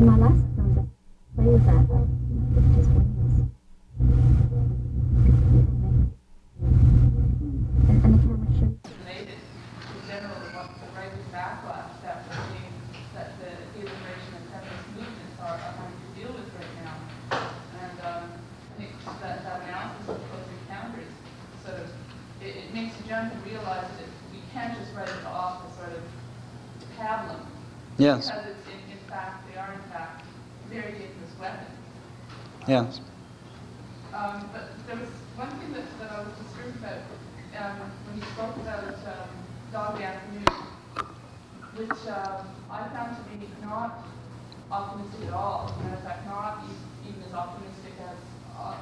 in my last film that play with that, it just wins. And the camera should. Related in general to what the right-wing backlash that we're seeing, that the liberation and feminist movements are having to deal with right now. And I think that analysis of closing counters sort of, it makes you jump and realize that we can't just write it off as sort of pablum. Yes. Because it's in fact, they are in fact very dangerous weapons. Yes. But there was one thing that I was disturbed about when you spoke about Dog Afternoon, which I found to be not optimistic at all. As a matter of fact, not even as optimistic as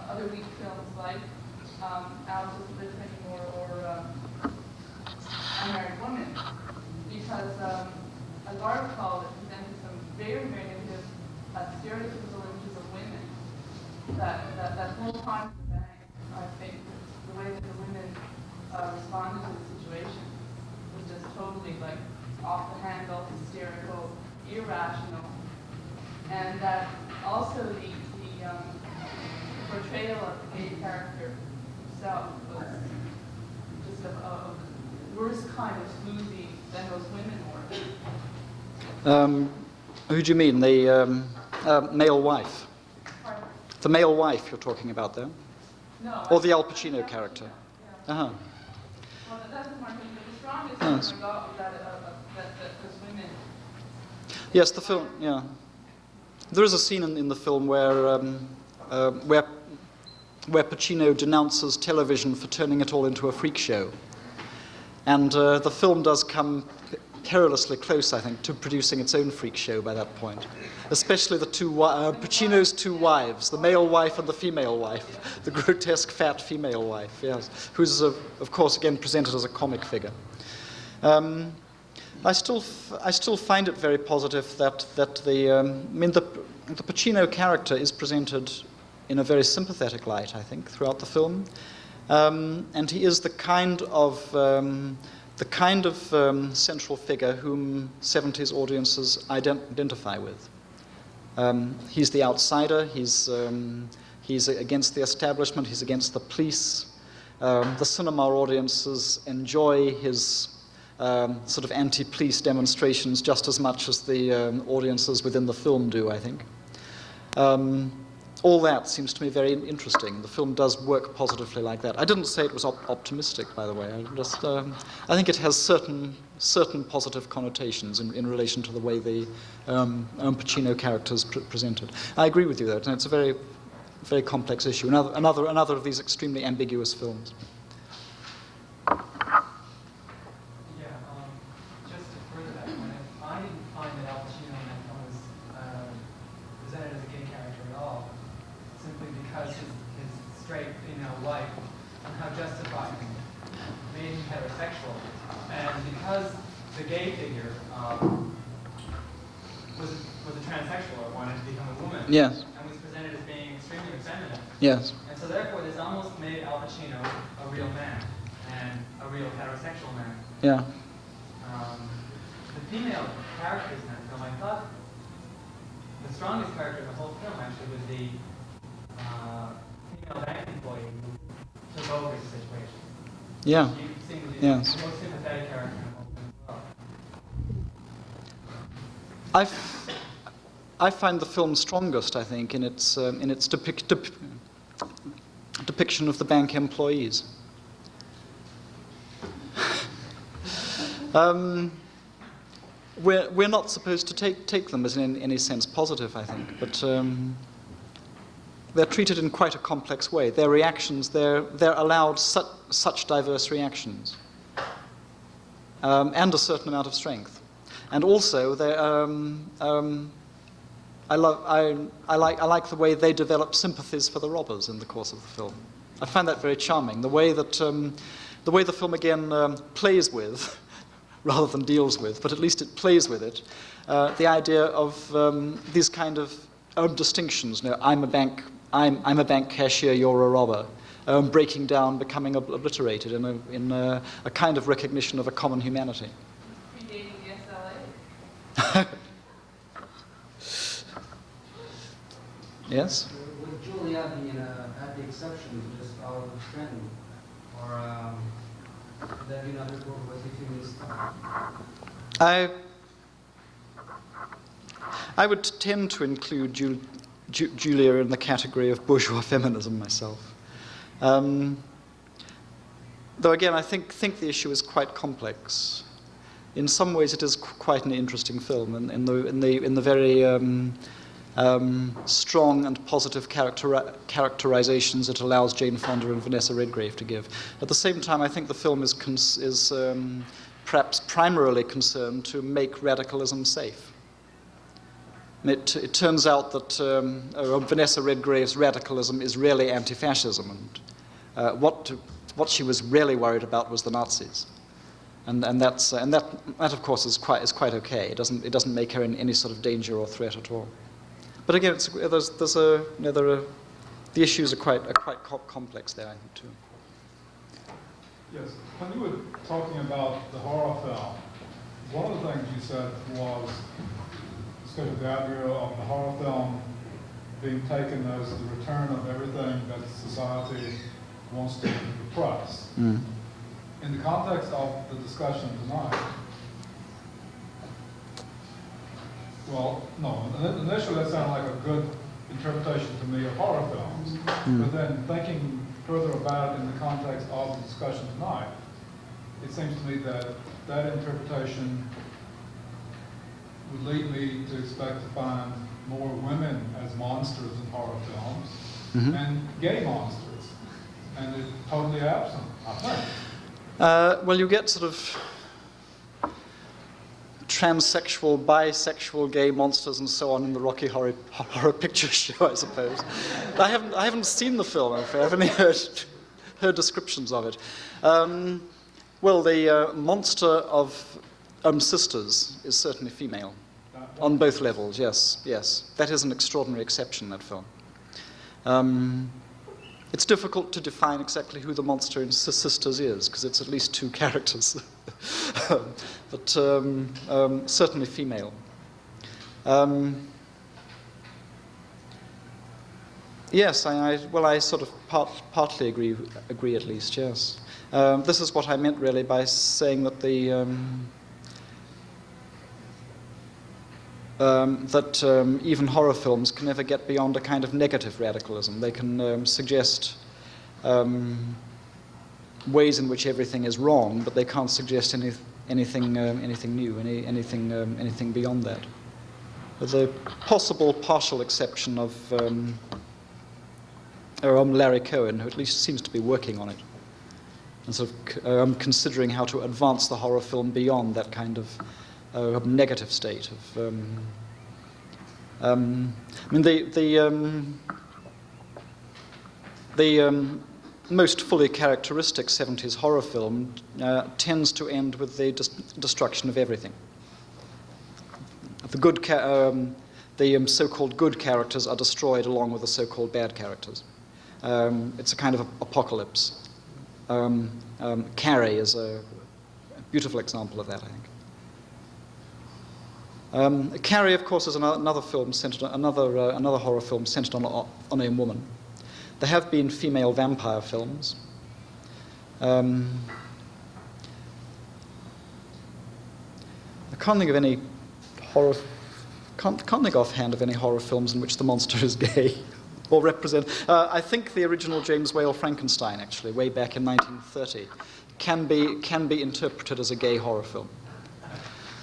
other weak films like Alice Doesn't Live Anymore or Unmarried Woman, because as I recall, it presented some very, very negative stereotypical images of women. That whole time in the bank, I think, the way that the women responded to the situation was just totally like off the handle, hysterical, irrational, and that also the portrayal of the gay character himself was just a worse kind of smoothie than those women were. Who do you mean? The male wife? Pardon? The male wife you're talking about there? No. Or the Al Pacino character? Yeah. Uh-huh. Well, that's the market. The strongest one I got was that those women. Yes, the film. Yeah, there is a scene in the film where Pacino denounces television for turning it all into a freak show, and the film does come perilously close, I think, to producing its own freak show by that point. Especially the Pacino's two wives, the male wife and the female wife, the grotesque fat female wife, yes, who's of course again presented as a comic figure. I still find it very positive that the Pacino character is presented in a very sympathetic light, I think, throughout the film, and he is the kind of central figure whom 70s audiences identify with. He's the outsider. He's against the establishment. He's against the police. The cinema audiences enjoy his sort of anti-police demonstrations just as much as the audiences within the film do, I think. All that seems to me very interesting. The film does work positively like that. I didn't say it was optimistic, by the way. I think it has certain positive connotations in relation to the way the Pacino character is presented. I agree with you, though, and it's a very, very complex issue. Another of these extremely ambiguous films. Just to further that point, I didn't find that Al Pacino in that film was presented as a gay character at all, simply because his straight female wife somehow justified him, made him heterosexual, and because the gay figure was a transsexual or wanted to become a woman, Yes. and was presented as being extremely effeminate. Yes. And so therefore this almost made Al Pacino a real man, and a real heterosexual man. Yeah. The female characters in that film, I thought the strongest character in the whole film actually was the female bank employee who took over the situation. Yeah. She seemed to be Yes. the most sympathetic character in the whole film as well. I find the film strongest, I think, in its depiction of the bank employees. We're not supposed to take them as in any sense positive, I think, but they're treated in quite a complex way. Their reactions, they're allowed such diverse reactions, and a certain amount of strength, and also I like the way they develop sympathies for the robbers in the course of the film. I find that very charming. The way the film again plays with, rather than deals with, but at least it plays with it, the idea of these kind of distinctions. You know, I'm a bank cashier, you're a robber. Breaking down, becoming obliterated in a kind of recognition of a common humanity. Predating the SLA. Yes? Would Julia be at the exception, just out of the trend? Or would that be another bourgeoisie feminist? I would tend to include Julia in the category of bourgeois feminism myself. Though again, I think the issue is quite complex. In some ways, it is quite an interesting film, in the very strong and positive characterizations it allows Jane Fonda and Vanessa Redgrave to give. At the same time, I think the film is perhaps primarily concerned to make radicalism safe. It turns out that Vanessa Redgrave's radicalism is really anti-fascism, and what she was really worried about was the Nazis, and that of course is quite okay. It doesn't make her in any sort of danger or threat at all. But again, the issues are quite complex there, I think, too. Yes, when you were talking about the horror film, one of the things you said was sort of the idea of the horror film being taken as the return of everything that society wants to repress. Mm. In the context of the discussion tonight, well, no, initially that sounded like a good interpretation to me of horror films, but then thinking further about it in the context of the discussion tonight, it seems to me that that interpretation would lead me to expect to find more women as monsters in horror films and gay monsters, and it's totally absent, I think. Well, you get sort of transsexual, bisexual, gay monsters and so on in the Rocky Horror Picture Show, I suppose. I haven't seen the film, I'm afraid. I've only heard descriptions of it. Well, the monster of Sisters is certainly female, on both levels, yes. That is an extraordinary exception, that film. It's difficult to define exactly who the monster in Sisters is, because it's at least two characters, but certainly female. Yes, I sort of partly agree at least, yes. This is what I meant really by saying that even horror films can never get beyond a kind of negative radicalism. They can suggest ways in which everything is wrong, but they can't suggest anything new, anything beyond that. With a possible partial exception of Larry Cohen, who at least seems to be working on it, and sort of considering how to advance the horror film beyond that kind of negative state of. I mean, the most fully characteristic 70s horror film tends to end with the destruction of everything. The so-called good characters are destroyed along with the so-called bad characters. It's a kind of apocalypse. Carrie is a beautiful example of that, I think. Carrie, of course, is another film centered on another horror film centered on a woman. There have been female vampire films. I can't think of any horror. Can't think offhand of any horror films in which the monster is gay or represent. I think the original James Whale Frankenstein, actually, way back in 1930, can be interpreted as a gay horror film.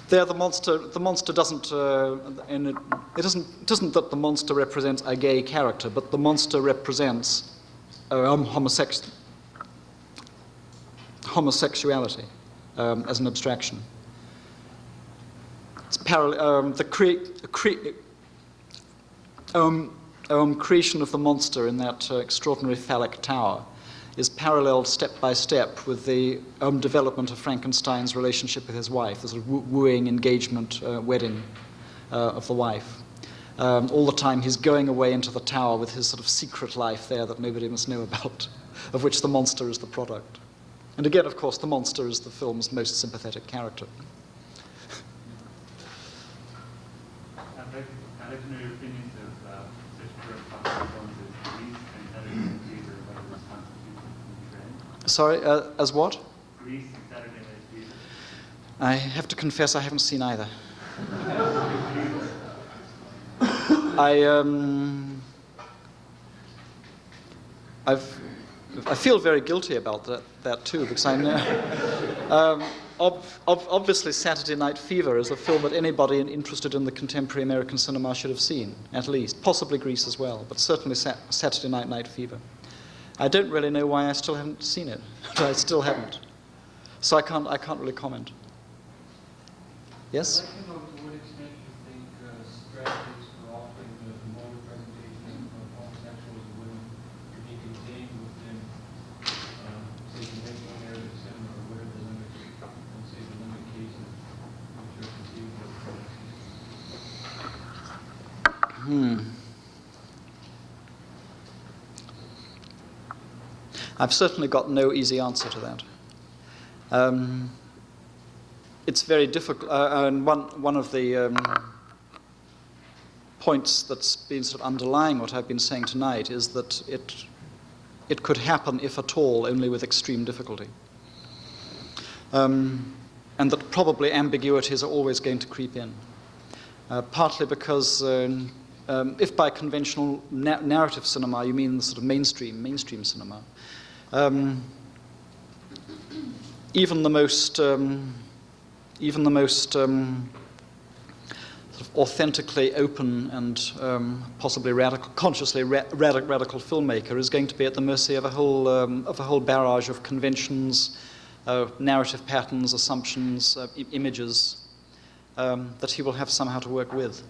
There, the monster doesn't. It isn't that the monster represents a gay character, but the monster represents homosexuality as an abstraction. It's the creation of the monster in that extraordinary phallic tower is paralleled step by step with the development of Frankenstein's relationship with his wife, the sort of wooing, engagement, wedding of the wife. All the time he's going away into the tower with his sort of secret life there that nobody must know about, of which the monster is the product. And again, of course, the monster is the film's most sympathetic character. I'd like to know your opinions of of popular films is Grease and Saturday Night Fever, whether this constitutes a trend? Sorry, as what? Grease and Saturday Night Fever. I have to confess I haven't seen either. I feel very guilty about that too, because I know obviously Saturday Night Fever is a film that anybody interested in the contemporary American cinema should have seen, at least, possibly Grease as well, but certainly Saturday Night Fever. I don't really know why I still haven't seen it, but I still haven't, so I can't really comment. Yes? I'd like to know to what extent you think strategies for altering the mode of presentation of homosexuals and women could be contained within, say, conventional narrative cinema, or where the limits, and say the limit cases which are conceived as policies. I've certainly got no easy answer to that. It's very difficult, and one of the points that's been sort of underlying what I've been saying tonight is that it could happen, if at all, only with extreme difficulty. And that probably ambiguities are always going to creep in. Partly because if by conventional narrative cinema you mean the sort of mainstream cinema, even the most sort of authentically open and possibly consciously radical filmmaker is going to be at the mercy of a whole barrage of conventions, narrative patterns, assumptions, images that he will have somehow to work with.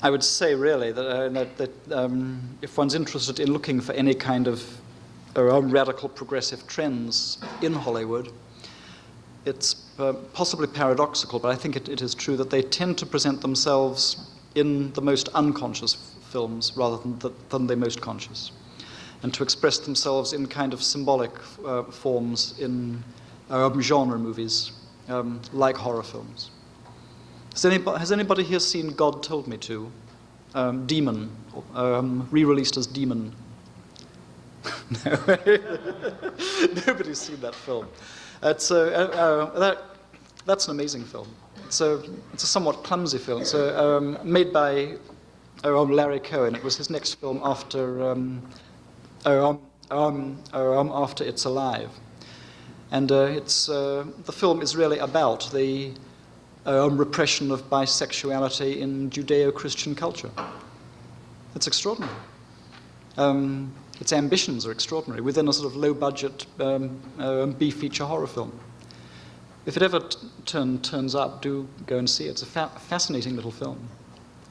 I would say really that if one's interested in looking for any kind of radical progressive trends in Hollywood, it's possibly paradoxical, but I think it is true that they tend to present themselves in the most unconscious films rather than the most conscious, and to express themselves in kind of symbolic forms in genre movies, like horror films. Has anybody here seen God Told Me To? Demon, re-released as Demon. No. Nobody's seen that film. That's an amazing film. It's a somewhat clumsy film. It's made by Larry Cohen. It was his next film after It's Alive. And the film is really about the repression of bisexuality in Judeo-Christian culture. It's extraordinary. Its ambitions are extraordinary within a sort of low-budget B-feature horror film. If it ever turns up, do go and see it. It's a fascinating little film.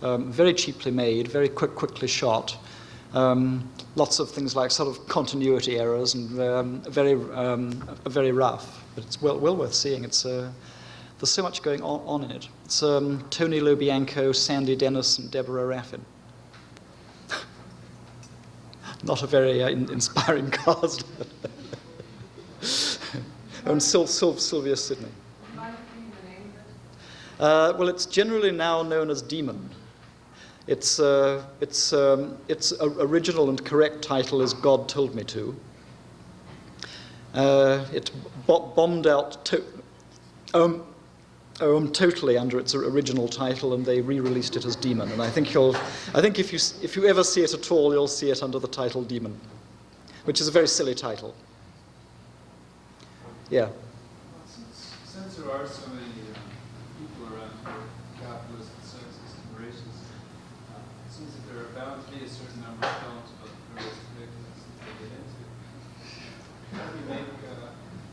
Very cheaply made, very quickly shot. Lots of things like sort of continuity errors and very rough. But it's well worth seeing. There's so much going on in it. It's Tony Lobianco, Sandy Dennis, and Deborah Raffin. Not a very inspiring cast. And Sylvia Sidney. Well, it's generally now known as Demon. Its original and correct title is God Told Me To. It bombed out totally under its original title, and they re-released it as Demon. And I think if you ever see it at all, you'll see it under the title Demon, which is a very silly title. Yeah. Since there are so many people around who are capitalist, sexist, and racist, it seems that there are bound to be a certain number of films about the various predicaments that they get into. How do you make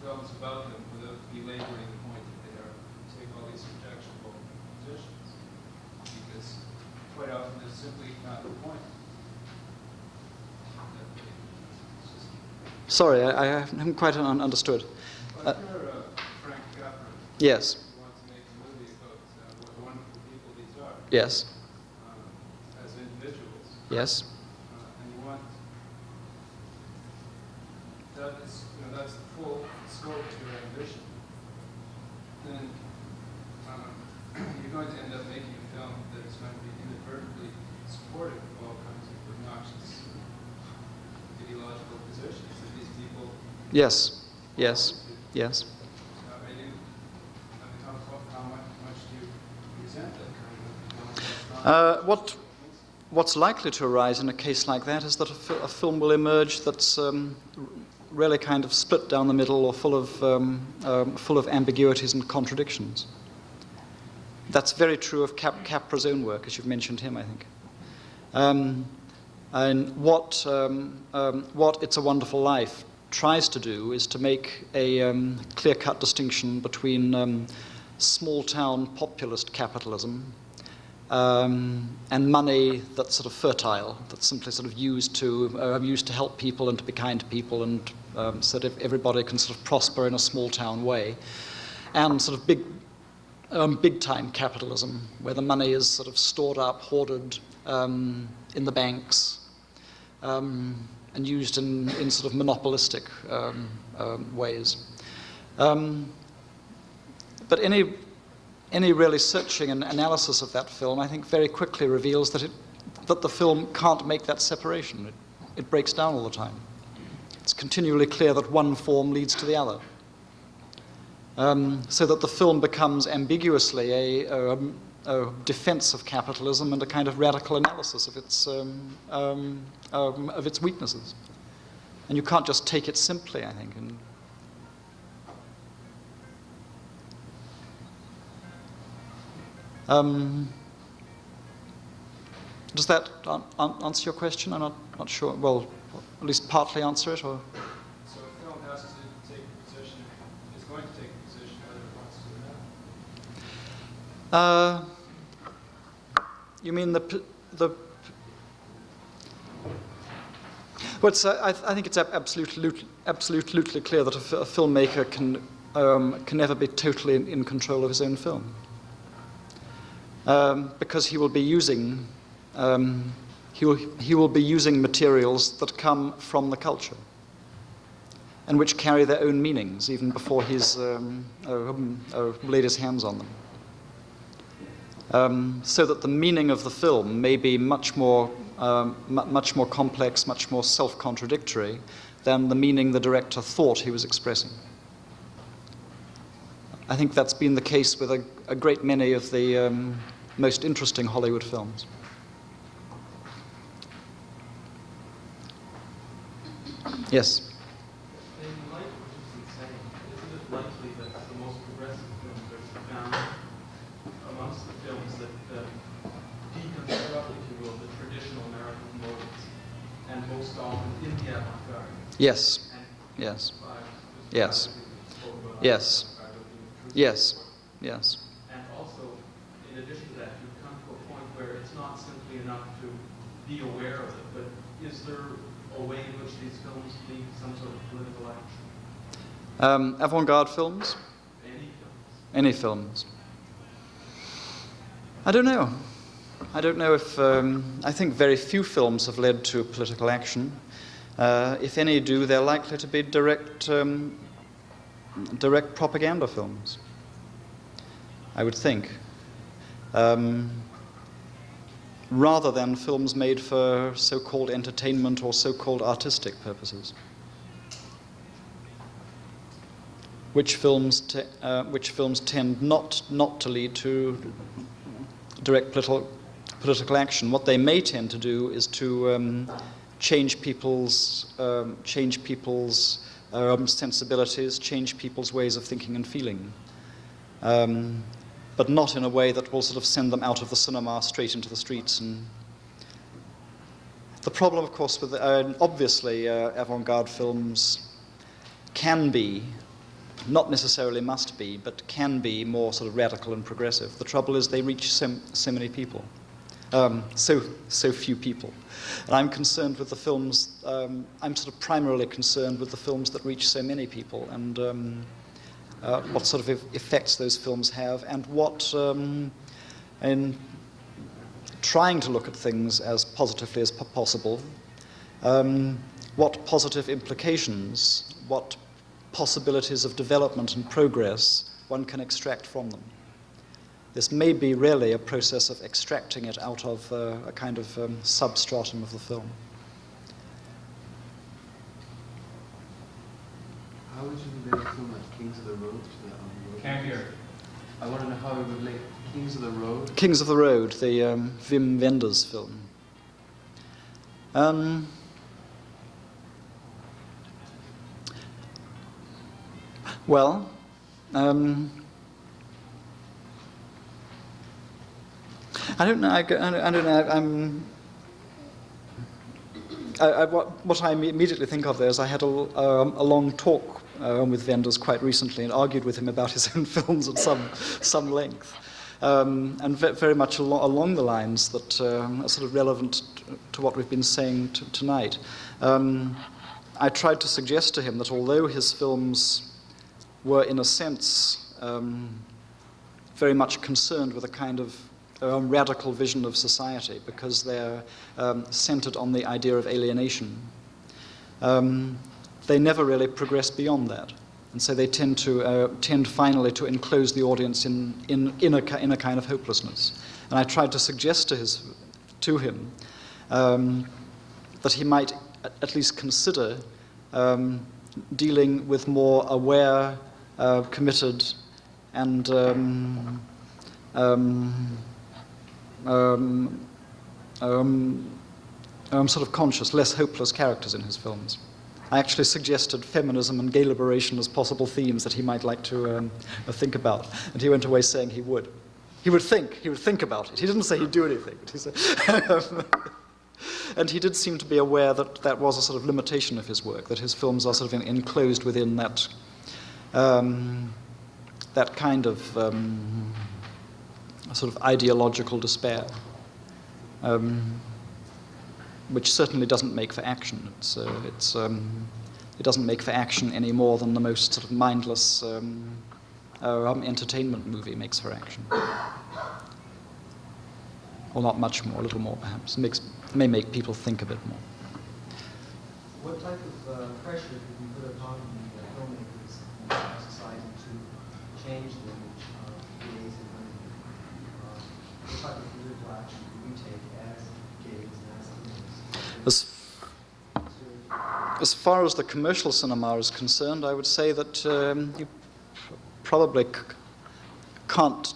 films about them without belaboring the point that they are take all these objectionable positions? Because quite often there's simply not the point. Sorry, I haven't quite understood. Well, if you're Frank Capra, Yes. you want to make a movie about what wonderful people these are Yes. as individuals, Yes. and you want that's the full scope of your ambition, then you're going to end up making a film that is going to be inadvertently supportive of all kinds of obnoxious ideological positions that these people. Yes, yes, yes. So how much do you resent that kind of? What's likely to arise in a case like that is that a film will emerge that's really kind of split down the middle or full of ambiguities and contradictions. That's very true of Capra's own work, as you've mentioned him, I think. And what It's a Wonderful Life tries to do is to make a clear-cut distinction between small-town populist capitalism and money that's sort of fertile, that's simply sort of used to help people and to be kind to people, and so that everybody can sort of prosper in a small-town way, and sort of big-time capitalism, where the money is sort of stored up, hoarded in the banks, and used in sort of monopolistic ways. But any really searching and analysis of that film, I think, very quickly reveals that the film can't make that separation. It breaks down all the time. It's continually clear that one form leads to the other. So that the film becomes ambiguously a defense of capitalism and a kind of radical analysis of its weaknesses. And you can't just take it simply, I think. Does that answer your question? I'm not sure. Well, at least partly answer it, or? So a film has to take a position, is going to take a position whether it wants to or not. You mean well, I think it's absolutely clear that a filmmaker can never be totally in control of his own film, because he will be using materials that come from the culture and which carry their own meanings even before he's laid his hands on them. So that the meaning of the film may be much more complex, much more self-contradictory than the meaning the director thought he was expressing. I think that's been the case with a great many of the most interesting Hollywood films. Yes? In light of what you've been saying, isn't it likely that the most progressive films are found amongst the films that deconstruct, if you will, the traditional narrative modes, and most often in the avant-garde? Yes. And Yes. by- Yes. spoke about Yes. avant-garde. Yes. Yes. And also, in addition to that, you've come to a point where it's not simply enough to be aware of it, but is there a way in which these films lead to some sort of political action? Avant-garde films? Any films? Any films? I don't know. I don't know if... I think very few films have led to political action. If any do, they're likely to be direct propaganda films, I would think. Rather than films made for so-called entertainment or so-called artistic purposes. Which films tend not to lead to direct political action. What they may tend to do is to change people's sensibilities, change people's ways of thinking and feeling. But not in a way that will sort of send them out of the cinema straight into the streets. And the problem, of course, with obviously avant-garde films can be, not necessarily must be, but can be more sort of radical and progressive. The trouble is they reach so many people, so few people. And I'm concerned with the films. I'm sort of primarily concerned with the films that reach so many people, and what sort of effects those films have, and what, in trying to look at things as positively as possible, what positive implications, what possibilities of development and progress one can extract from them. this may be really a process of extracting it out of a kind of substratum of the film. How would you relate a film like Kings of the Road to the album? Can't hear. I want to know how you would relate Kings of the Road. Kings of the Road, the Wim Wenders film. Well, I don't know. I don't know. What I immediately think of there is I had a long talk with Wenders quite recently and argued with him about his own films at some length, and very much along the lines that are sort of relevant to what we've been saying tonight. I tried to suggest to him that although his films were, in a sense, very much concerned with a kind of radical vision of society because they're centered on the idea of alienation, they never really progress beyond that, and so they tend finally to enclose the audience in a kind of hopelessness. And I tried to suggest to him that he might at least consider dealing with more aware, committed, and sort of conscious, less hopeless characters in his films. I actually suggested feminism and gay liberation as possible themes that he might like to think about, and he went away saying he would. He would think about it. He didn't say he'd do anything, but he said. And he did seem to be aware that that was a sort of limitation of his work, that his films are sort of enclosed within that that kind of sort of ideological despair, which certainly doesn't make for action. It doesn't make for action any more than the most sort of mindless entertainment movie makes for action. Or not much more, a little more perhaps. It may make people think a bit more. What type of pressure could we put upon the filmmakers in our society to change the image of gays and women? What type of political action do we take as gays and as females? As far as the commercial cinema is concerned, I would say that you probably can't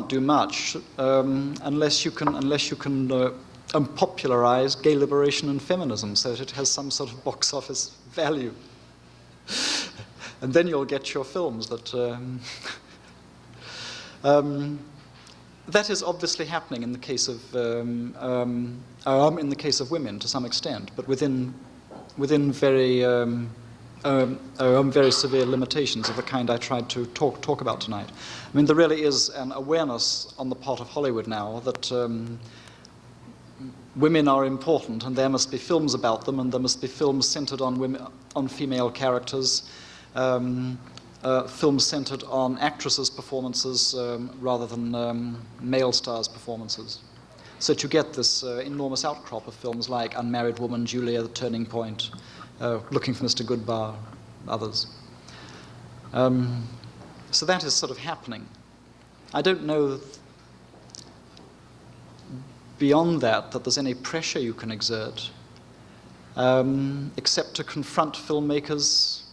do much unless you can popularize gay liberation and feminism so that it has some sort of box office value, and then you'll get your films that. That is obviously happening in the case of women to some extent, but within very very severe limitations of the kind I tried to talk about tonight. I mean, there really is an awareness on the part of Hollywood now that women are important, and there must be films about them, and there must be films centered on women, on female characters, films centered on actresses' performances rather than male stars' performances. So to get this enormous outcrop of films like Unmarried Woman, Julia, The Turning Point, Looking for Mr. Goodbar, others. So that is sort of happening. I don't know beyond that there's any pressure you can exert, except to confront filmmakers,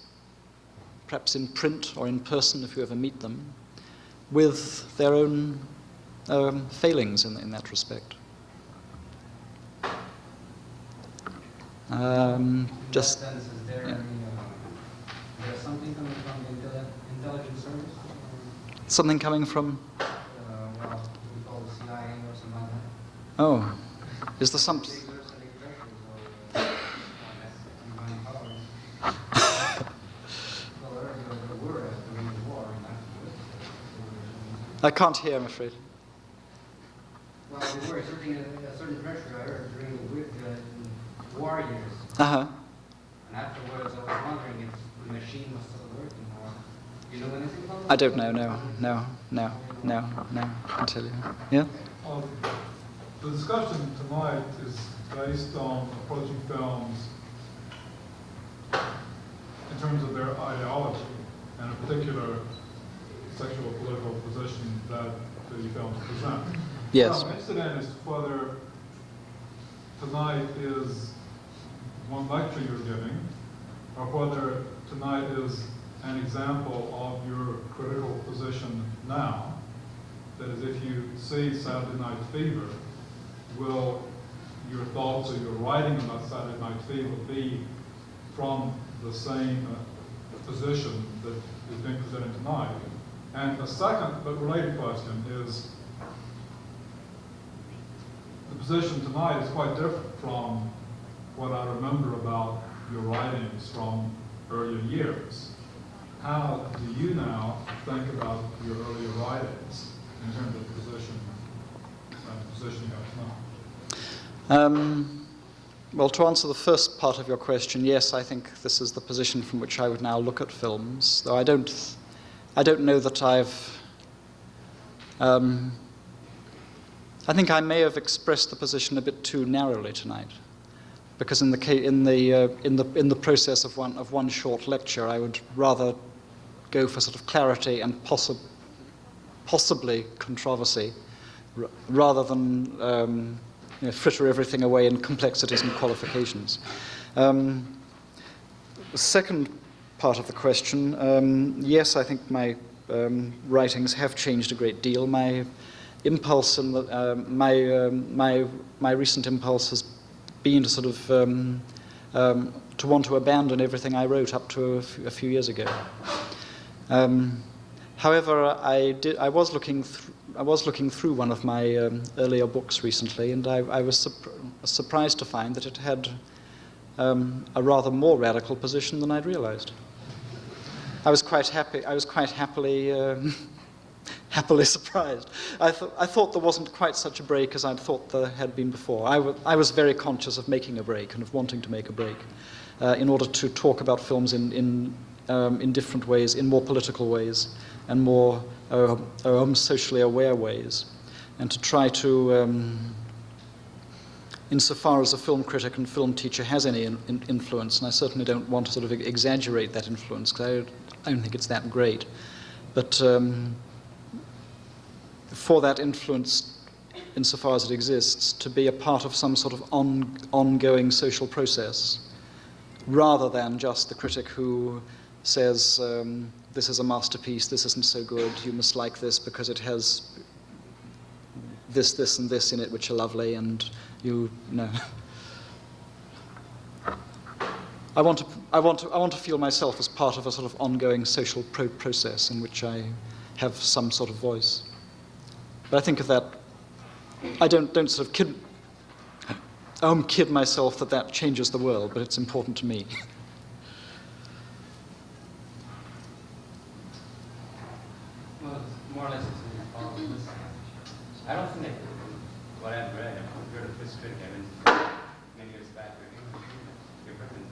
perhaps in print or in person if you ever meet them, with their own failings in that respect. Just sense, is there any, there's something coming from the intelligence service? Something coming from? Well, we call the CIA or something like that. Oh, is there some? I can't hear, I'm afraid. Well, there were a certain pressure I heard during the war years. Uh-huh. And afterwards, I was wondering if the machine was still working, or you know anything about that? I don't know, no, I can tell you. Yeah? The discussion tonight is based on approaching films in terms of their ideology and a particular sexual political position that the film to present. Yes. What I'm interested in is whether tonight is one lecture you're giving, or whether tonight is an example of your critical position now. That is, if you see Saturday Night Fever, will your thoughts or your writing about Saturday Night Fever be from the same position that is being presented tonight? And a second but related question is, the position tonight is quite different from what I remember about your writings from earlier years. How do you now think about your earlier writings in terms of the position you have now? Well, to answer the first part of your question, yes, I think this is the position from which I would now look at films. Though I don't know that I think I may have expressed the position a bit too narrowly tonight, because in the process of one short lecture, I would rather go for sort of clarity and possibly controversy, rather than fritter everything away in complexities and qualifications. The second part of the question, yes, I think my writings have changed a great deal. My impulse and my recent impulse has been to sort of to want to abandon everything I wrote up to a few years ago. However, I was looking through one of my earlier books recently, and I was surprised to find that it had a rather more radical position than I'd realized. I was quite happy. I was quite happily surprised. I thought there wasn't quite such a break as I'd thought there had been before. I was very conscious of making a break and of wanting to make a break in order to talk about films in different ways, in more political ways and more socially aware ways, and to try to, insofar as a film critic and film teacher has any influence, and I certainly don't want to sort of exaggerate that influence because I don't think it's that great, but for that influence, insofar as it exists, to be a part of some sort of ongoing social process, rather than just the critic who says, this is a masterpiece, this isn't so good, you must like this because it has this, this, and this in it which are lovely, and you know. I want to feel myself as part of a sort of ongoing social process in which I have some sort of voice. But I think of that, I don't sort of kid myself that changes the world, but it's important to me. Well, more or less it's all of this. I don't think that what I've read, I've heard of this critic, many years back, your Bergman.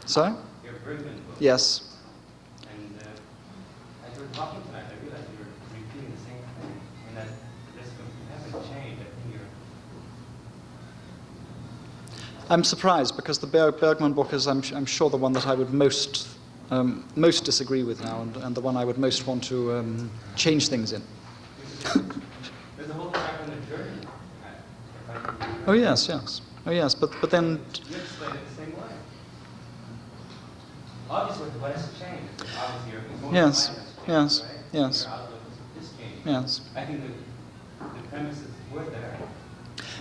Sorry? Your Bergman book. Yes. And as you were talking tonight, I realized you were repeating the same thing, and that you haven't changed. I think you're. I'm surprised because the Bergman book is, I'm sure, the one that I would most disagree with now, and the one I would most want to change things in. There's a whole chapter on the journey. Oh yes, yes. Oh yes, but then. You explain it the same way. Obviously, what has changed? Obviously, your Yes, mind has changed, yes, right? yes. Your outlook is changed. Yes. I think the premises were there.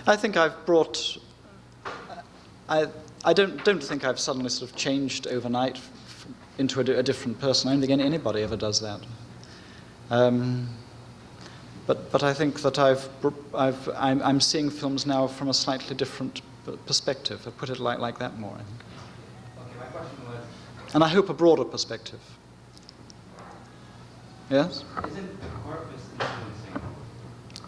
I think I've brought. I don't think I've suddenly sort of changed overnight into a different person. I don't think anybody ever does that. But I think that I'm seeing films now from a slightly different perspective. I put it like that more, I think. Okay, my question was. And I hope a broader perspective. Yes? Isn't the corpus influencing?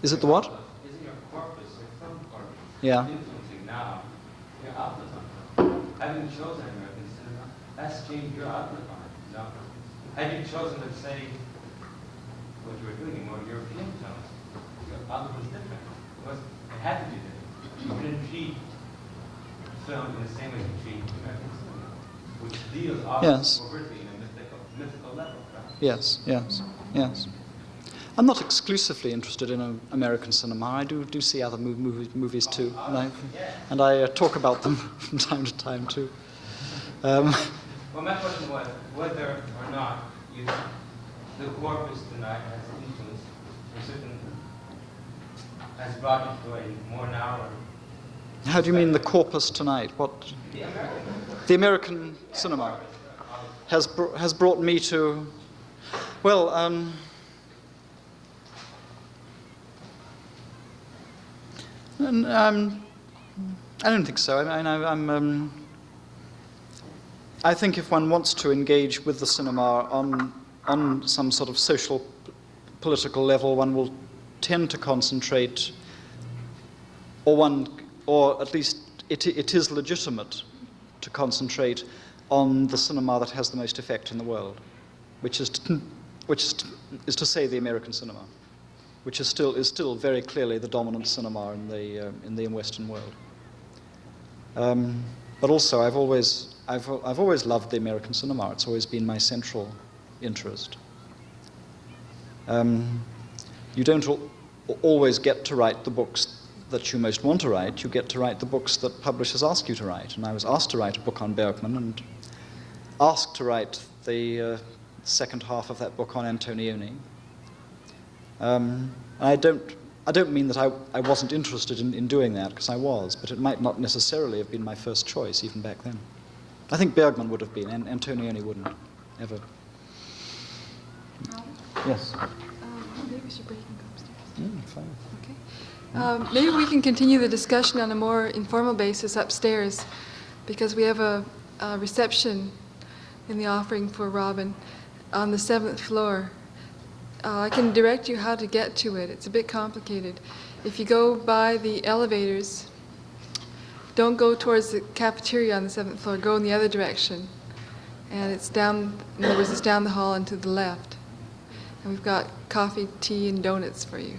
Is it the what? Isn't your corpus, your film corpus, Yeah. influencing now your outlook on it? Having chosen American cinema, that's changed your outlook on it. No? Had you chosen, let's say, what you were doing, more European films, your outlook was different. It had to be different. You couldn't treat film in the same way you treat American cinema, which deals Yes. overtly in a mythical level, right? Yes, yes, yes. I'm not exclusively interested in American cinema. I do see other movies too, and I talk about them from time to time too. Well, my question was whether or not you think the corpus tonight has influenced a certain, has brought it to a more narrow. How do you mean the corpus tonight? What? The American cinema has brought me to, well, I don't think so. I think if one wants to engage with the cinema on some sort of social, political level, one will tend to concentrate, or at least it is legitimate to concentrate on the cinema that has the most effect in the world, which is to say the American cinema, which is still very clearly the dominant cinema in the Western world. But also, I've always loved the American cinema. It's always been my central interest. You don't always get to write the books that you most want to write. You get to write the books that publishers ask you to write. And I was asked to write a book on Bergman, and asked to write the second half of that book on Antonioni. I don't mean that I wasn't interested in doing that, because I was, but it might not necessarily have been my first choice even back then. I think Bergman would have been, and Antonioni wouldn't, ever. Yes? Maybe we should break and go upstairs. Fine. Okay. Maybe we can continue the discussion on a more informal basis upstairs, because we have a reception in the offering for Robin on the 7th floor. I can direct you how to get to it. It's a bit complicated. If you go by the elevators, don't go towards the cafeteria on the 7th floor. Go in the other direction. And it's down, in other words, it's down the hall and to the left. And we've got coffee, tea, and donuts for you.